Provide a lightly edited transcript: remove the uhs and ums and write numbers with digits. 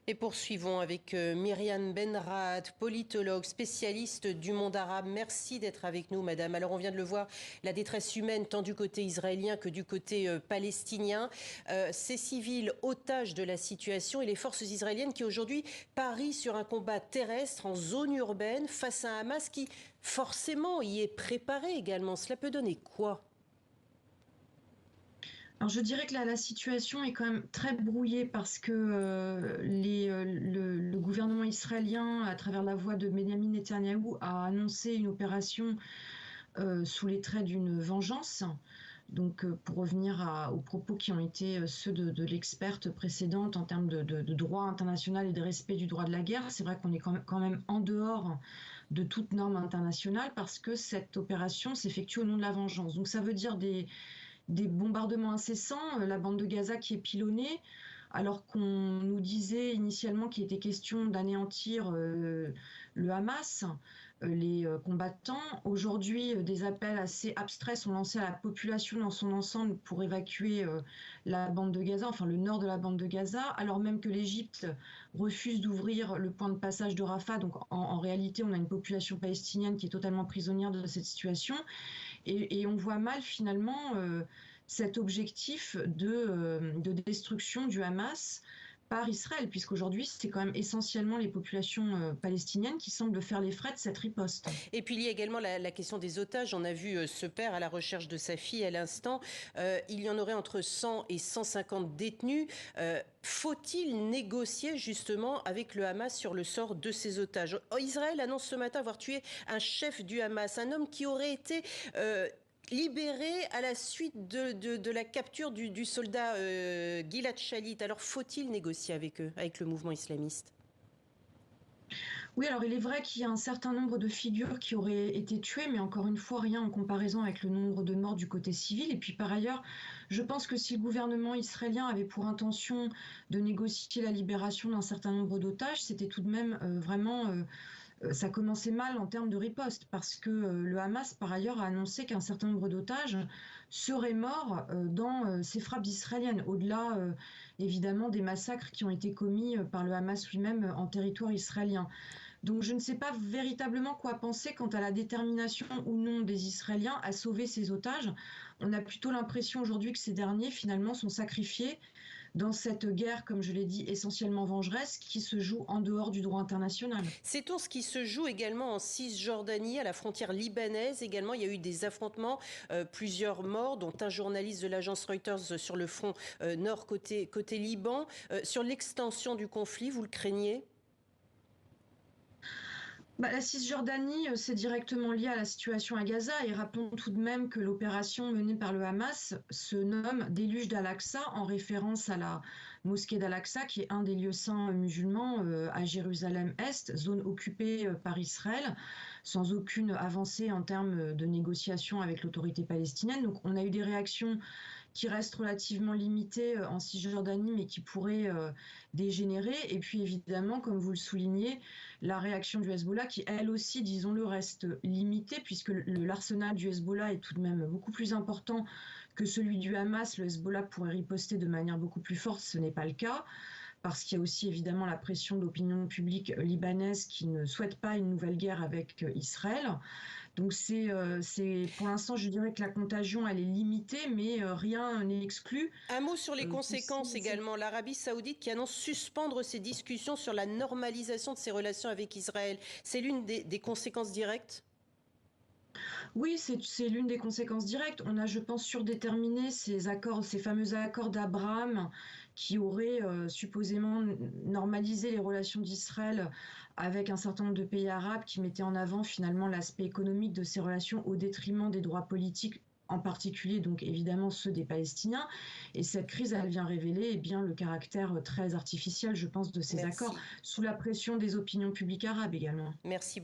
Et poursuivons avec Myriam Benraat, politologue, spécialiste du monde arabe. Merci d'être avec nous, madame. Alors, on vient de le voir, la détresse humaine, tant du côté israélien que du côté palestinien. Ces civils otages de la situation et les forces israéliennes qui aujourd'hui parient sur un combat terrestre en zone urbaine face à un Hamas qui, forcément, y est préparé également. Cela peut donner quoi ? Alors je dirais que là, la situation est quand même très brouillée parce que le gouvernement israélien, à travers la voix de Benjamin Netanyahou, a annoncé une opération sous les traits d'une vengeance. Donc, pour revenir aux propos qui ont été ceux de l'experte précédente en termes de droit international et de respect du droit de la guerre, c'est vrai qu'on est quand même en dehors de toute norme internationale parce que cette opération s'effectue au nom de la vengeance. Donc, ça veut dire des bombardements incessants, la bande de Gaza qui est pilonnée, alors qu'on nous disait initialement qu'il était question d'anéantir le Hamas, les combattants. Aujourd'hui, des appels assez abstraits sont lancés à la population dans son ensemble pour évacuer la bande de Gaza, enfin le nord de la bande de Gaza, alors même que l'Égypte refuse d'ouvrir le point de passage de Rafah. Donc en réalité, on a une population palestinienne qui est totalement prisonnière de cette situation. Et on voit mal finalement cet objectif de destruction du Hamas par Israël, puisqu'aujourd'hui, c'est quand même essentiellement les populations palestiniennes qui semblent faire les frais de cette riposte. Et puis il y a également la question des otages. On a vu ce père à la recherche de sa fille à l'instant. Il y en aurait entre 100 et 150 détenus. Faut-il négocier justement avec le Hamas sur le sort de ces otages ? Israël annonce ce matin avoir tué un chef du Hamas, un homme qui aurait été libéré à la suite de la capture du soldat Gilad Shalit. Alors faut-il négocier avec eux, avec le mouvement islamiste ? Oui, alors il est vrai qu'il y a un certain nombre de figures qui auraient été tuées, mais encore une fois, rien en comparaison avec le nombre de morts du côté civil. Et puis par ailleurs, je pense que si le gouvernement israélien avait pour intention de négocier la libération d'un certain nombre d'otages, c'était tout de même ça commençait mal en termes de riposte, parce que le Hamas, par ailleurs, a annoncé qu'un certain nombre d'otages seraient morts dans ces frappes israéliennes, au-delà évidemment des massacres qui ont été commis par le Hamas lui-même en territoire israélien. Donc je ne sais pas véritablement quoi penser quant à la détermination ou non des Israéliens à sauver ces otages. On a plutôt l'impression aujourd'hui que ces derniers finalement sont sacrifiés dans cette guerre, comme je l'ai dit, essentiellement vengeresse, qui se joue en dehors du droit international. Sait-on ce qui se joue également en Cisjordanie, à la frontière libanaise également? Il y a eu des affrontements, plusieurs morts, dont un journaliste de l'agence Reuters sur le front nord côté Liban. Sur l'extension du conflit, vous le craignez? La Cisjordanie, c'est directement lié à la situation à Gaza et rappelons tout de même que l'opération menée par le Hamas se nomme Déluge d'Al-Aqsa en référence à la mosquée d'Al-Aqsa qui est un des lieux saints musulmans à Jérusalem-Est, zone occupée par Israël, sans aucune avancée en termes de négociation avec l'autorité palestinienne. Donc on a eu des réactions qui restent relativement limitées en Cisjordanie mais qui pourraient dégénérer. Et puis évidemment, comme vous le soulignez, la réaction du Hezbollah qui elle aussi, disons-le, reste limitée puisque l'arsenal du Hezbollah est tout de même beaucoup plus important que celui du Hamas. Le Hezbollah pourrait riposter de manière beaucoup plus forte, ce n'est pas le cas, parce qu'il y a aussi évidemment la pression de l'opinion publique libanaise qui ne souhaite pas une nouvelle guerre avec Israël. Donc c'est pour l'instant, je dirais que la contagion, elle est limitée, mais rien n'est exclu. Un mot sur les conséquences également. L'Arabie saoudite qui annonce suspendre ses discussions sur la normalisation de ses relations avec Israël. C'est l'une des conséquences directes? Oui, c'est l'une des conséquences directes. On a, je pense, surdéterminé ces accords, ces fameux accords d'Abraham qui auraient supposément normalisé les relations d'Israël avec un certain nombre de pays arabes qui mettaient en avant finalement l'aspect économique de ces relations au détriment des droits politiques, en particulier donc évidemment ceux des Palestiniens. Et cette crise, elle vient révéler bien le caractère très artificiel, je pense, de ces accords, Merci. sous la pression des opinions publiques arabes également. Merci.